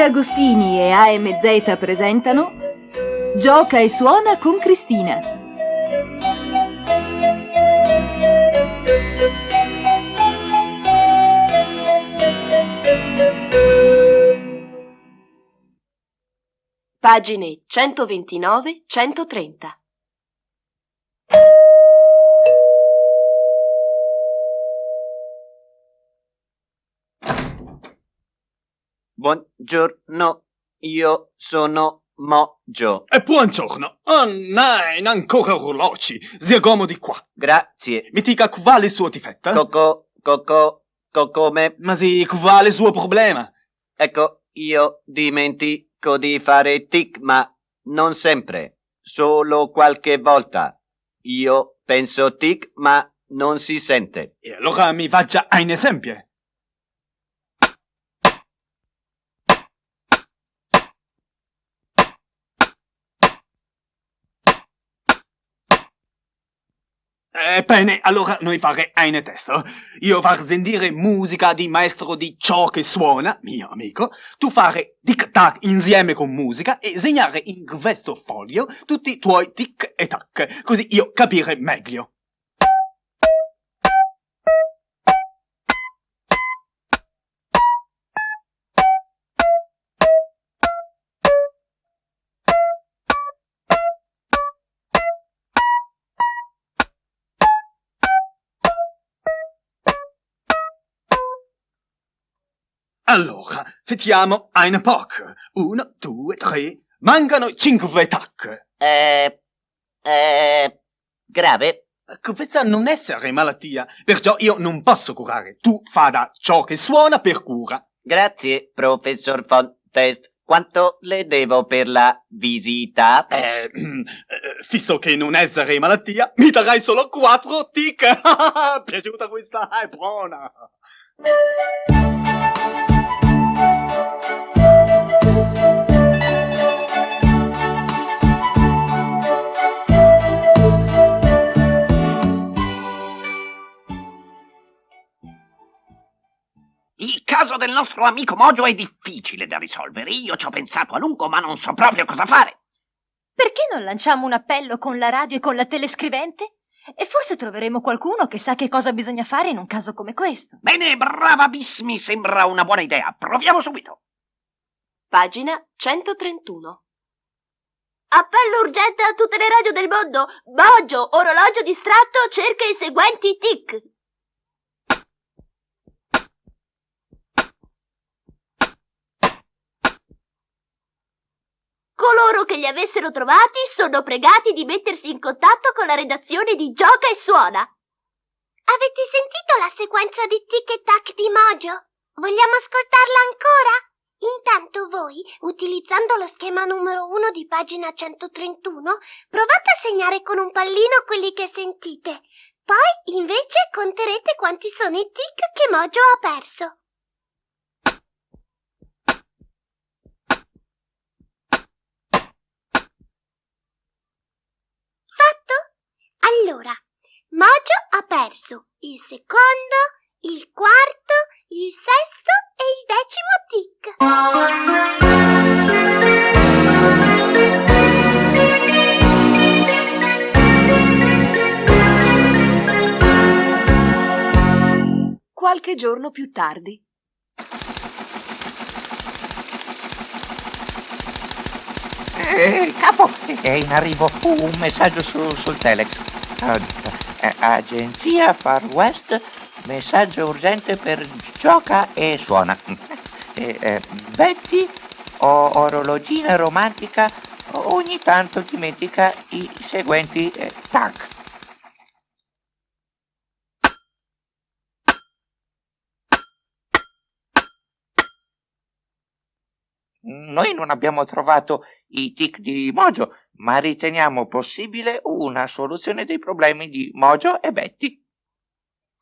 Agostini e AMZ presentano Gioca e suona con Cristina. Pagine 129-130. Buongiorno, io sono Mojo. Buongiorno. Oh, nein, ancora orologi. Sia comodi qua. Grazie. Mi dica quale suo difetto? Come? Ma sì, quale suo problema? Ecco, io dimentico di fare tic, ma non sempre. Solo qualche volta. Io penso tic, ma non si sente. E allora mi faccia un esempio. Bene, allora noi fare un testo. Io far sentire musica di maestro di ciò che suona, mio amico. Tu fare tic-tac insieme con musica e segnare in questo foglio tutti i tuoi tic e tac, così io capire meglio. Allora, facciamo un poco. 1, 2, 3. Mancano 5 tac. Grave? Questa non essere malattia, perciò io non posso curare. Tu fa da ciò che suona per cura. Grazie, professor Fontest. Quanto le devo per la visita? Visto che non essere malattia, mi darai solo 4 tic. Piaciuta questa? È buona. Il caso del nostro amico Mojo è difficile da risolvere. Io ci ho pensato a lungo, ma non so proprio cosa fare. Perché non lanciamo un appello con la radio e con la telescrivente? E forse troveremo qualcuno che sa che cosa bisogna fare in un caso come questo. Bene, brava Bis, mi sembra una buona idea. Proviamo subito. Pagina 131. Appello urgente a tutte le radio del mondo. Mojo, orologio distratto, cerca i seguenti tic. Coloro che li avessero trovati sono pregati di mettersi in contatto con la redazione di Gioca e Suona. Avete sentito la sequenza di tic e tac di Mojo? Vogliamo ascoltarla ancora? Intanto voi, utilizzando lo schema numero 1 di pagina 131, provate a segnare con un pallino quelli che sentite. Poi, invece, conterete quanti sono i tic che Mojo ha perso. Allora, Mojo ha perso il secondo, il quarto, il sesto e il 10° tic. Qualche giorno più tardi. Capo, è in arrivo un messaggio sul telex. Agenzia Far West, messaggio urgente per Gioca e Suona. Betty, orologina romantica, ogni tanto dimentica i seguenti tac. Noi non abbiamo trovato i tic di Mojo, ma riteniamo possibile una soluzione dei problemi di Mojo e Betty.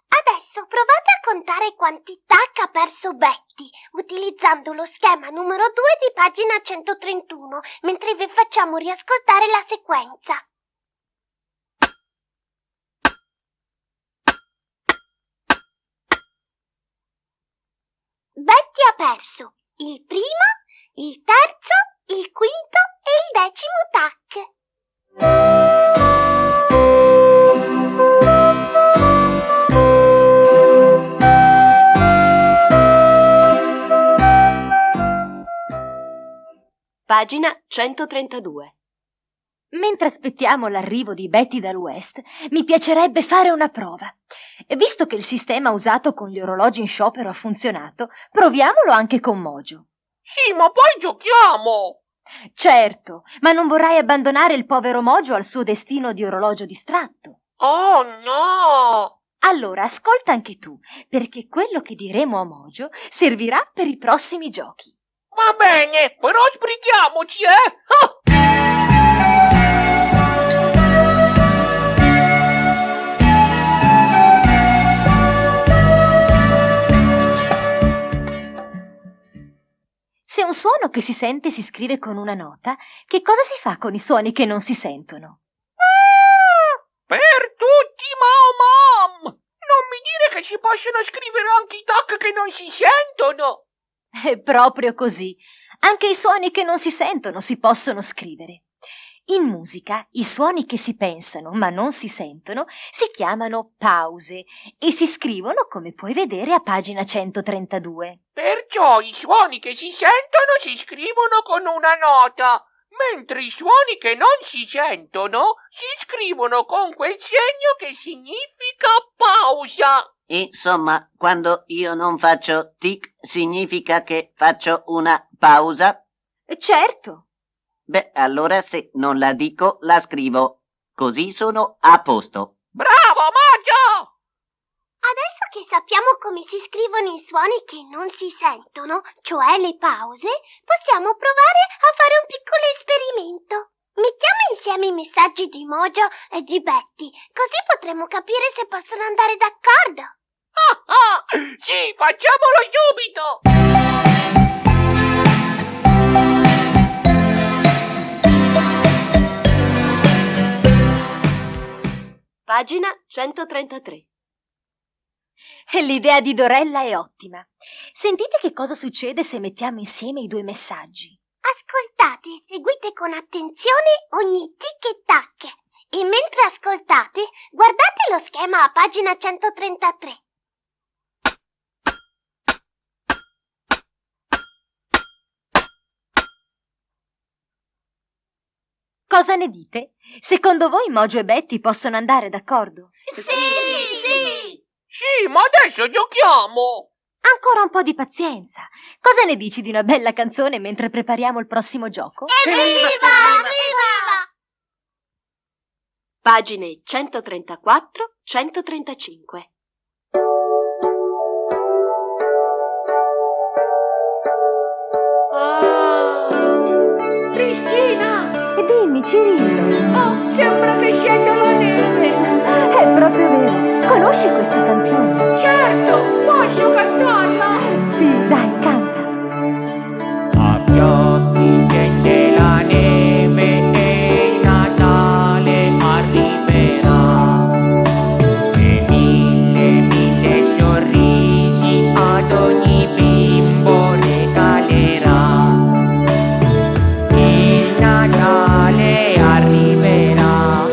Adesso provate a contare quanti tac ha perso Betty, utilizzando lo schema numero 2 di pagina 131, mentre vi facciamo riascoltare la sequenza. Betty ha perso il primo, il terzo, il quinto e il 10° tac. Pagina 132. Mentre aspettiamo l'arrivo di Betty dall'West, mi piacerebbe fare una prova. E visto che il sistema usato con gli orologi in sciopero ha funzionato, proviamolo anche con Mojo. Sì, ma poi giochiamo! Certo, ma non vorrai abbandonare il povero Mojo al suo destino di orologio distratto. Oh no! Allora ascolta anche tu, perché quello che diremo a Mojo servirà per i prossimi giochi. Va bene, però sbrighiamoci, eh? Se un suono che si sente si scrive con una nota, che cosa si fa con i suoni che non si sentono? Per tutti, Mam! Non mi dire che si possono scrivere anche i tac che non si sentono! È proprio così. Anche i suoni che non si sentono si possono scrivere. In musica, i suoni che si pensano ma non si sentono si chiamano pause e si scrivono, come puoi vedere, a pagina 132. Perciò i suoni che si sentono si scrivono con una nota, mentre i suoni che non si sentono si scrivono con quel segno che significa pausa. Insomma, quando io non faccio tic, significa che faccio una pausa? Certo. Beh, allora se non la dico, la scrivo. Così sono a posto. Bravo, Mojo! Adesso che sappiamo come si scrivono i suoni che non si sentono, cioè le pause, possiamo provare a fare un piccolo esperimento. Mettiamo insieme i messaggi di Mojo e di Betty, così potremo capire se possono andare d'accordo. Sì, facciamolo subito! Pagina 133. L'idea di Dorella è ottima. Sentite che cosa succede se mettiamo insieme i due messaggi. Ascoltate e seguite con attenzione ogni tic e tac. E mentre ascoltate, guardate lo schema a pagina 133. Cosa ne dite? Secondo voi Mojo e Betty possono andare d'accordo? Sì! Sì, ma adesso giochiamo! Ancora un po' di pazienza. Cosa ne dici di una bella canzone mentre prepariamo il prossimo gioco? Evviva! Pagine 134-135. Cristina! Dimmi, Cirillo. Oh, sembra che scenda la neve. È proprio vero. Conosci questa canzone? Certo, posso cantarla? Sì, dai, canta. A pioggi scende la neve e il Natale arriverà. E mille sorrisi ad ogni bimbo regalerà. Il Natale arriverà.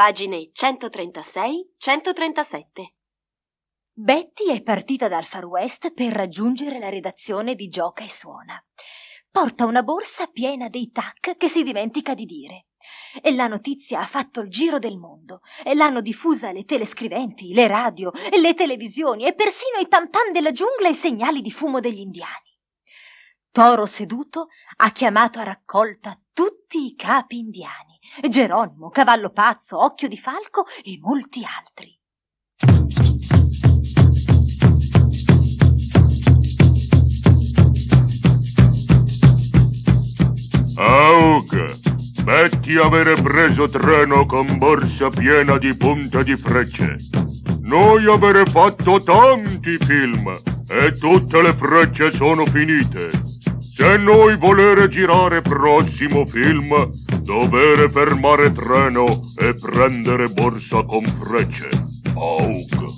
Pagine 136-137. Betty è partita dal Far West per raggiungere la redazione di Gioca e Suona. Porta una borsa piena dei tac che si dimentica di dire. E la notizia ha fatto il giro del mondo e l'hanno diffusa le telescriventi, le radio, le televisioni e persino i tam-tam della giungla e i segnali di fumo degli indiani. Toro Seduto ha chiamato a raccolta tutti i capi indiani, Geronimo, Cavallo Pazzo, Occhio di Falco e molti altri. Aug, Betty avere preso treno con borsa piena di punte di frecce. Noi avere fatto tanti film e tutte le frecce sono finite. Se noi volere girare prossimo film, dovere fermare treno e prendere borsa con frecce. Aug.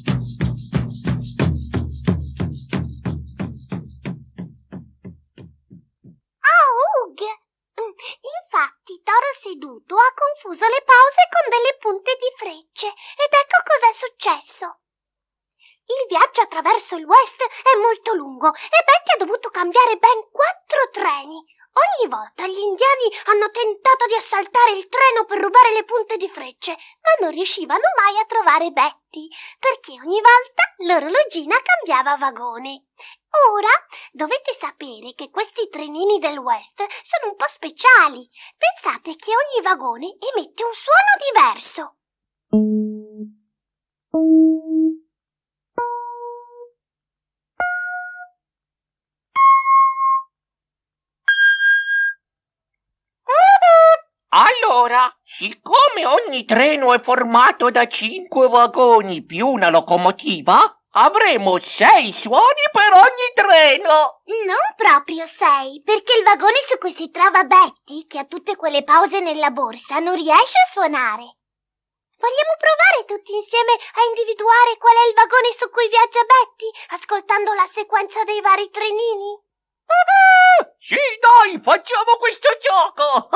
Infatti, Toro Seduto ha confuso le pause con delle punte di frecce ed ecco cos'è successo. Il viaggio attraverso il West è molto lungo e Betty ha dovuto cambiare ben 4 treni. Ogni volta gli indiani hanno tentato di assaltare il treno per rubare le punte di frecce, ma non riuscivano mai a trovare Betty, perché ogni volta l'orologina cambiava vagone. Ora dovete sapere che questi trenini del West sono un po' speciali. Pensate che ogni vagone emette un suono diverso. Allora, siccome ogni treno è formato da 5 vagoni più una locomotiva, avremo 6 suoni per ogni treno. Non proprio 6, perché il vagone su cui si trova Betty, che ha tutte quelle pause nella borsa, non riesce a suonare. Vogliamo provare tutti insieme a individuare qual è il vagone su cui viaggia Betty, ascoltando la sequenza dei vari trenini? Sì, dai, facciamo questo gioco!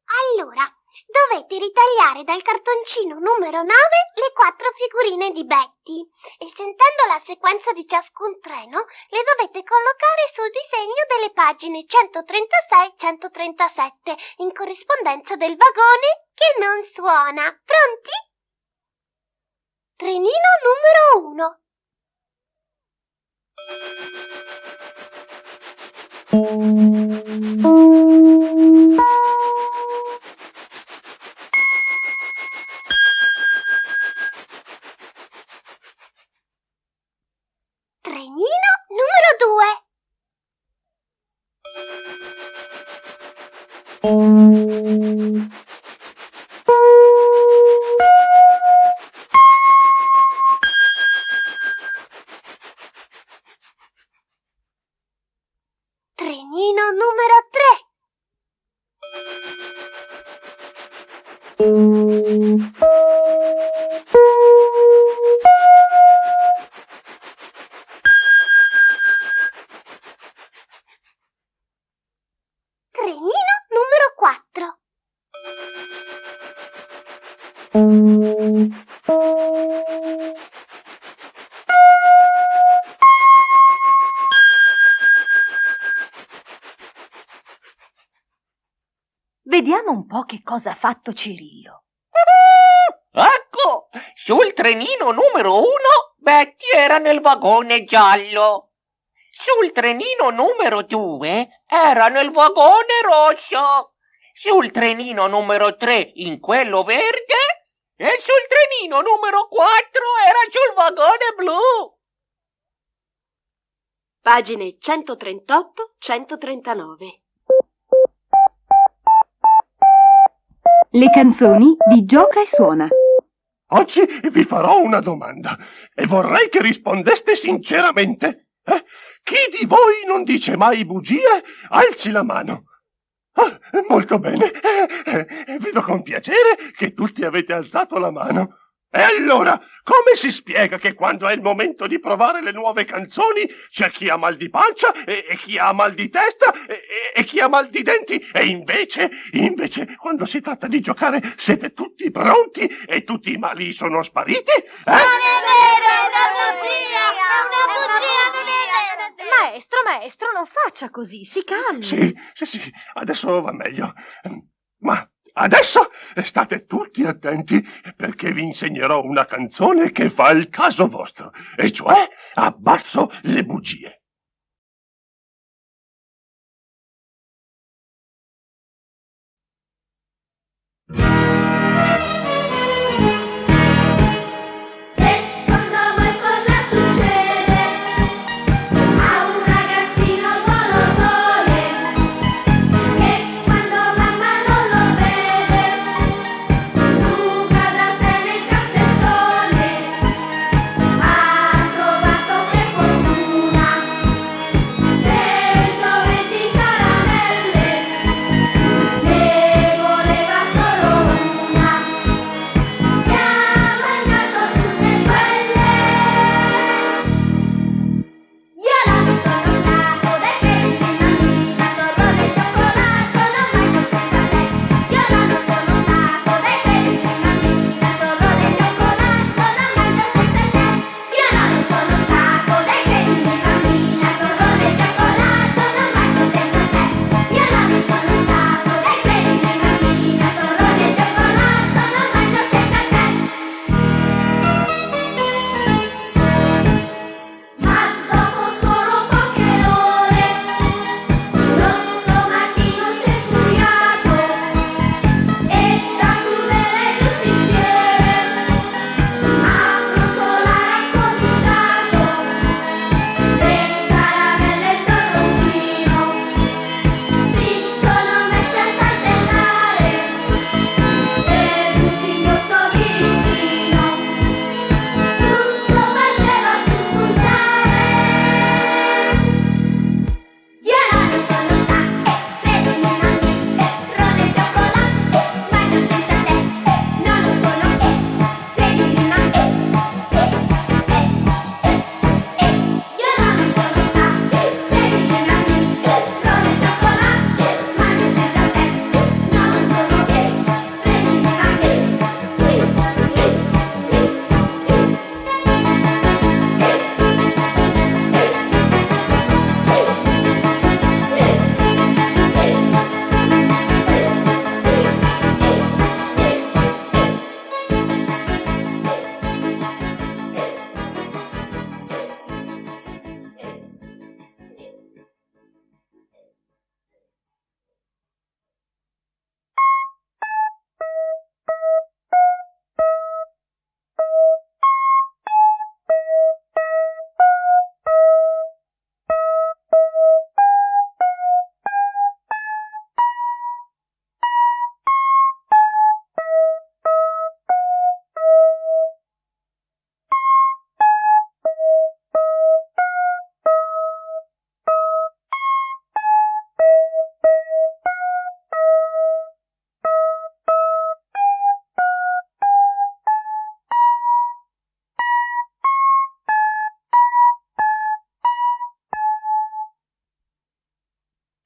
Allora, dovete ritagliare dal cartoncino numero 9 le 4 figurine di Betty e sentendo la sequenza di ciascun treno le dovete collocare sul disegno delle pagine 136-137 in corrispondenza del vagone che non suona. Pronti? Trenino numero 1. Trenino numero 2. Trenino numero 3. Trenino numero 4. Vediamo un po' che cosa ha fatto Cirillo. Ecco, sul trenino numero 1 Betty era nel vagone giallo. Sul trenino numero 2 era nel vagone rosso. Sul trenino numero 3 in quello verde e sul trenino numero 4 era sul vagone blu. Pagine 138-139. Le canzoni di Gioca e Suona. Oggi vi farò una domanda e vorrei che rispondeste sinceramente. Chi di voi non dice mai bugie? Alzi la mano. Molto bene. Vedo con piacere che tutti avete alzato la mano. E allora, come si spiega che quando è il momento di provare le nuove canzoni c'è chi ha mal di pancia e chi ha mal di testa e chi ha mal di denti e invece, quando si tratta di giocare siete tutti pronti e tutti i mali sono spariti? Non è vero, è una bugia! È una bugia! Maestro, non faccia così, si calmi. Sì, adesso va meglio. Ma adesso state tutti attenti perché vi insegnerò una canzone che fa il caso vostro, e cioè Abbasso le bugie. Secondo voi cosa succede a un ragazzino golosone che quando mamma non lo vede nuca da sé nel cassettone? Ha trovato per fortuna 120 caramelle, ne voleva solo una, che ha mangiato tutte quelle. Io non sono stato dai crediti bambina, torrone e cioccolato, non mangio senza te. Io non sono stato dai crediti bambina, torrone e cioccolato, non mangio senza te. Io non sono stato dai crediti bambina, torrone e cioccolato, non mangio senza te. Io non sono stato dai crediti bambina, torrone e cioccolato, non mangio senza te. Ma dopo solo poche ore lo stomachino si è furiato e da crudele giustiziere a brontolare ha cominciato. Le caramelle e il torroncino si sono messe a saltellare ed un singhiozzo birichino tutto faceva sussultare. Io non sono stata, credimi mamma, torrone e cioccolato, mangio senza te. No, non sono, credimi mamma, io non sono stata, credimi mamma, torrone e cioccolato, mangio senza te. No, non sono, credimi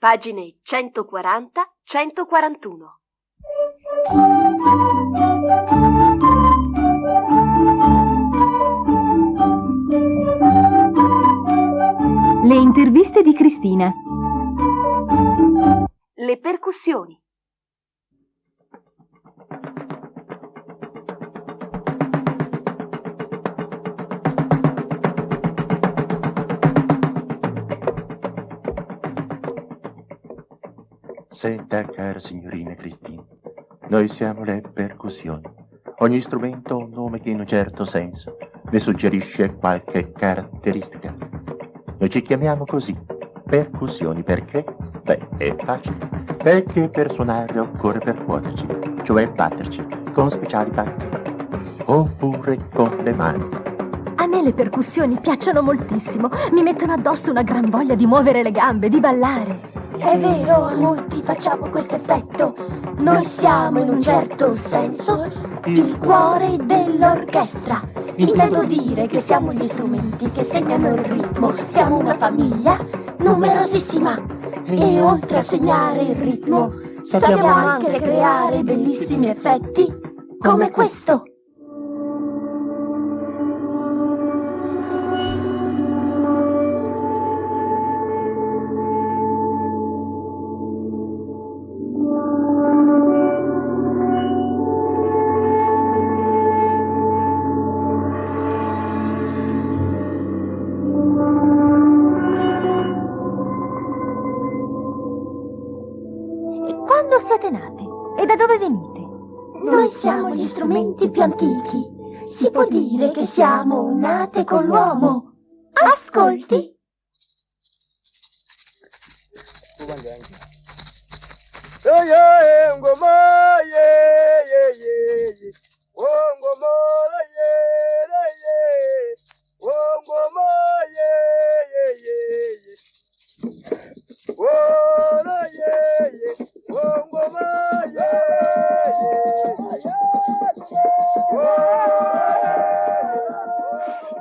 Pagine 140-141. Le interviste di Cristina. Le percussioni. Senta, cara signorina Cristina, noi siamo le percussioni. Ogni strumento ha un nome che in un certo senso ne suggerisce qualche caratteristica. Noi ci chiamiamo così, percussioni, perché? Beh, è facile. Perché per suonare occorre percuoterci, cioè batterci, con speciali pacchi, oppure con le mani. A me le percussioni piacciono moltissimo, mi mettono addosso una gran voglia di muovere le gambe, di ballare. È vero, a molti facciamo questo effetto. Noi siamo in un certo senso il cuore dell'orchestra. Intendo dire che siamo gli strumenti che segnano il ritmo. Siamo una famiglia numerosissima e oltre a segnare il ritmo sappiamo anche creare bellissimi effetti come questo. Quando siete nate? E da dove venite? Noi siamo gli strumenti più antichi. Si può dire che siamo nate con l'uomo. Ascolti.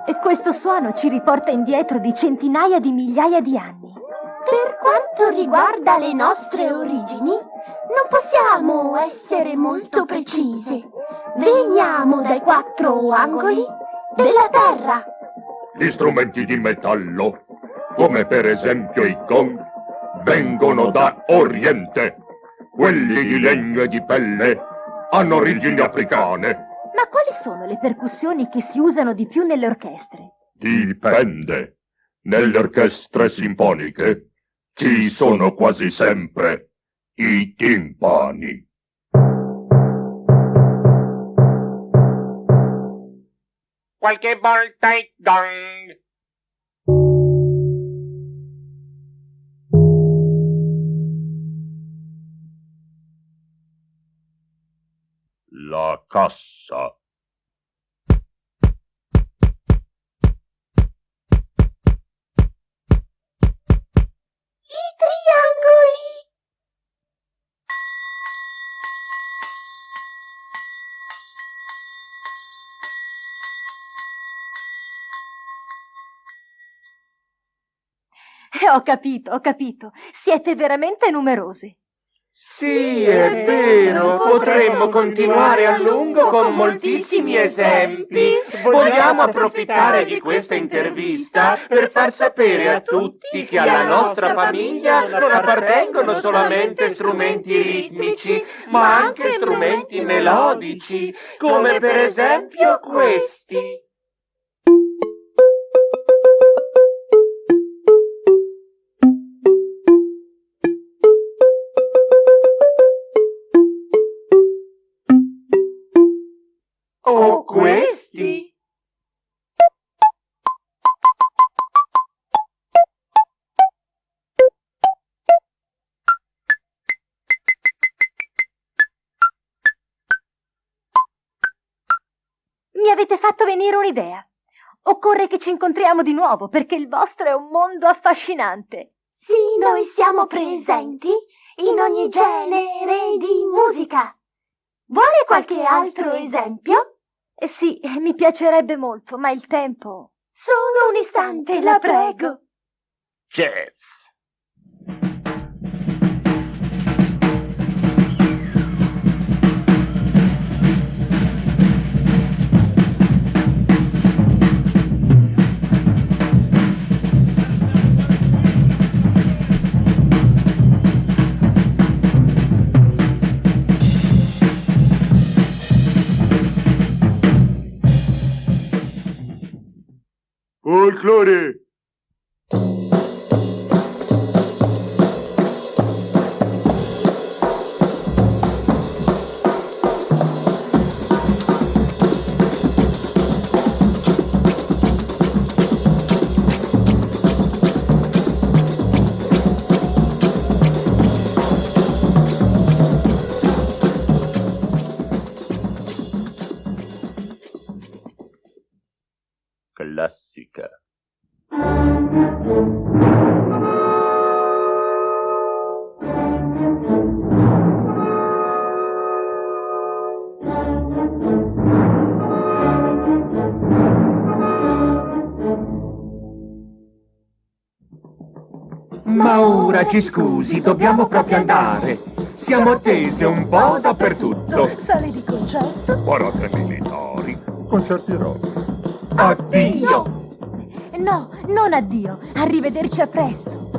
E questo suono ci riporta indietro di centinaia di migliaia di anni. Per quanto riguarda le nostre origini, non possiamo essere molto precise. Veniamo dai 4 angoli della Terra. Gli strumenti di metallo, come per esempio i gong, vengono da Oriente. Quelli di legno e di pelle hanno origini africane. Ma quali sono le percussioni che si usano di più nelle orchestre? Dipende. Nelle orchestre sinfoniche ci sono quasi sempre i timpani. Qualche volta i gong. La cassa. I triangoli. Ho capito. Siete veramente numerose. Sì, è vero, potremmo continuare a lungo con moltissimi esempi. Vogliamo approfittare di questa intervista per far sapere a tutti che alla nostra famiglia non appartengono solamente strumenti ritmici, ma anche strumenti melodici, come per esempio questi. O questi? Mi avete fatto venire un'idea. Occorre che ci incontriamo di nuovo perché il vostro è un mondo affascinante. Sì, noi siamo presenti in ogni genere di musica. Vuole qualche altro esempio? Sì, mi piacerebbe molto, ma il tempo... Solo un istante, la prego. Jazz. Folklore. Classica. paura, ci scusi, dobbiamo proprio andare. Siamo attese un po' dappertutto. Sale di concerto. Parate militari. Concerti rock. Addio! No, non addio. Arrivederci a presto.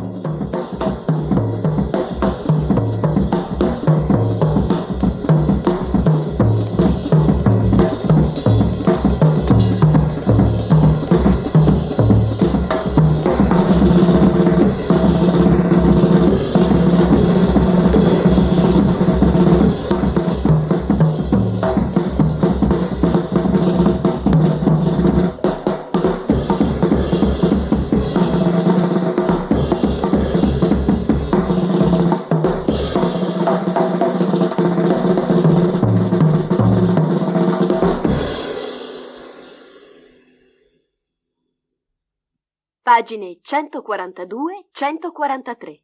Pagine 142-143.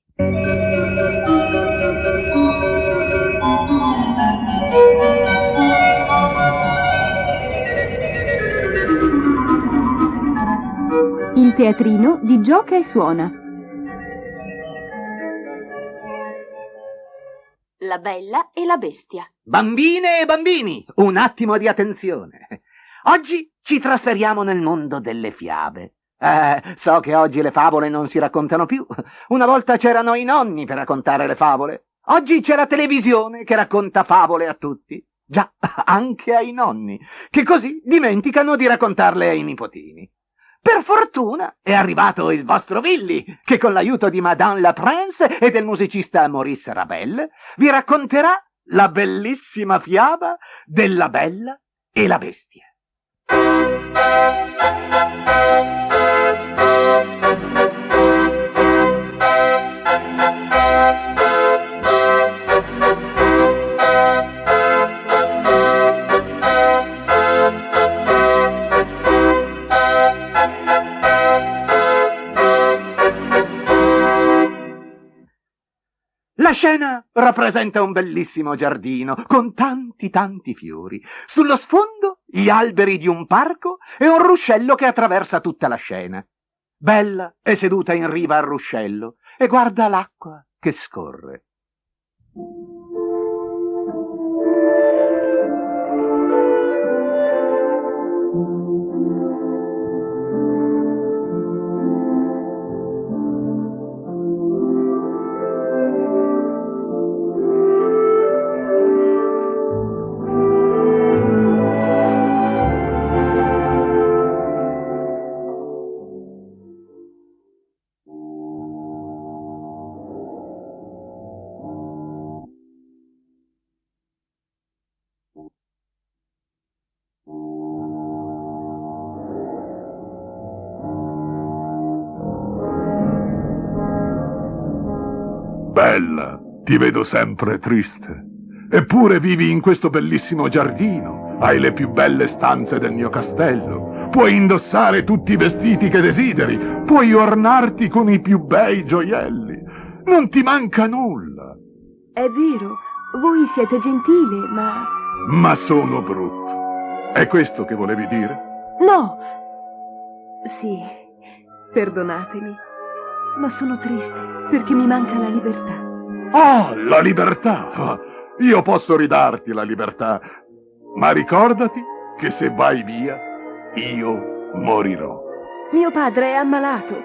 Il teatrino di Gioca e Suona. La Bella e la Bestia. Bambine e bambini, un attimo di attenzione. Oggi ci trasferiamo nel mondo delle fiabe. So che oggi le favole non si raccontano più. Una volta c'erano i nonni per raccontare le favole. Oggi c'è la televisione che racconta favole a tutti. Già, anche ai nonni, che così dimenticano di raccontarle ai nipotini. Per fortuna è arrivato il vostro Willy, che con l'aiuto di Madame la Prince e del musicista Maurice Ravel vi racconterà la bellissima fiaba della Bella e la Bestia. La scena rappresenta un bellissimo giardino con tanti fiori. Sullo sfondo gli alberi di un parco e un ruscello che attraversa tutta la scena. Bella è seduta in riva al ruscello e guarda l'acqua che scorre. Bella, ti vedo sempre triste. Eppure vivi in questo bellissimo giardino. Hai le più belle stanze del mio castello. Puoi indossare tutti i vestiti che desideri. Puoi ornarti con i più bei gioielli. Non ti manca nulla. È vero, voi siete gentile, ma... Ma sono brutto. È questo che volevi dire? No! Sì, perdonatemi, ma sono triste perché mi manca la libertà. Ah, la libertà! Io posso ridarti la libertà, ma ricordati che se vai via, io morirò. Mio padre è ammalato,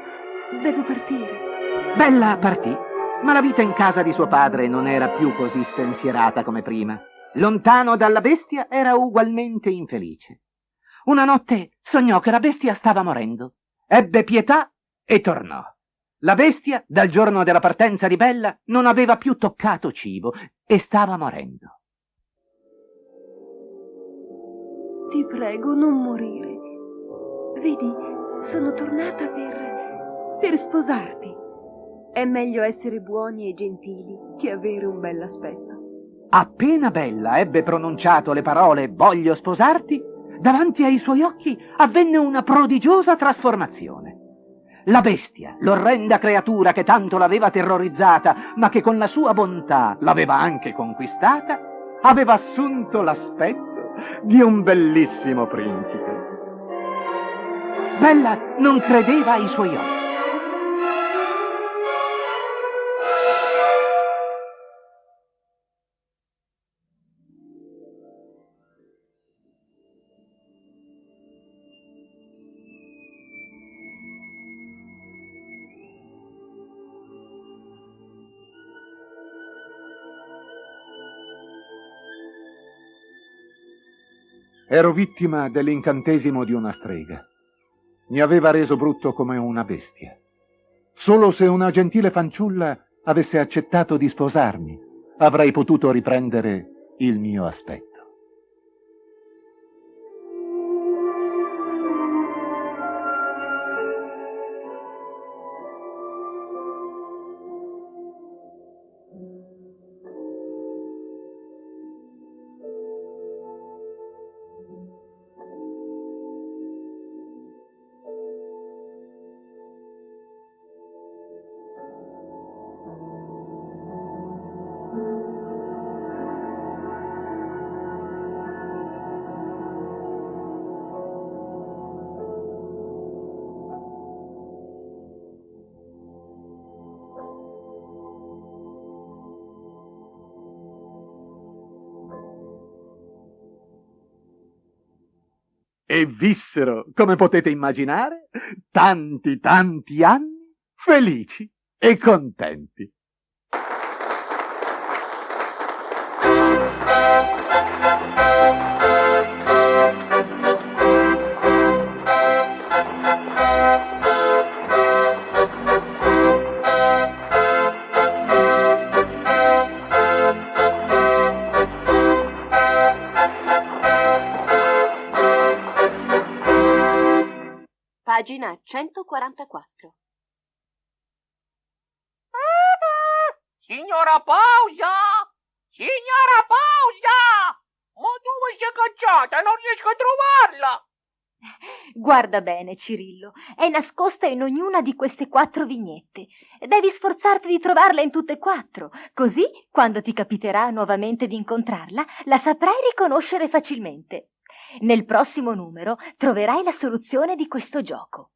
devo partire. Bella partì, ma la vita in casa di suo padre non era più così spensierata come prima. Lontano dalla bestia era ugualmente infelice. Una notte sognò che la bestia stava morendo. Ebbe pietà e tornò. La bestia, dal giorno della partenza di Bella, non aveva più toccato cibo e stava morendo. Ti prego, non morire. Vedi, sono tornata per sposarti. È meglio essere buoni e gentili che avere un bell'aspetto. Appena Bella ebbe pronunciato le parole «voglio sposarti», davanti ai suoi occhi avvenne una prodigiosa trasformazione. La bestia, l'orrenda creatura che tanto l'aveva terrorizzata, ma che con la sua bontà l'aveva anche conquistata, aveva assunto l'aspetto di un bellissimo principe. Bella non credeva ai suoi occhi. Ero vittima dell'incantesimo di una strega. Mi aveva reso brutto come una bestia. Solo se una gentile fanciulla avesse accettato di sposarmi, avrei potuto riprendere il mio aspetto. E vissero, come potete immaginare, tanti anni felici e contenti. Pagina 144. Signora Pausa! Signora Pausa! Ma dove si è cacciata? Non riesco a trovarla! Guarda bene, Cirillo, è nascosta in ognuna di queste 4 vignette. Devi sforzarti di trovarla in tutte e 4, così, quando ti capiterà nuovamente di incontrarla, la saprai riconoscere facilmente. Nel prossimo numero troverai la soluzione di questo gioco.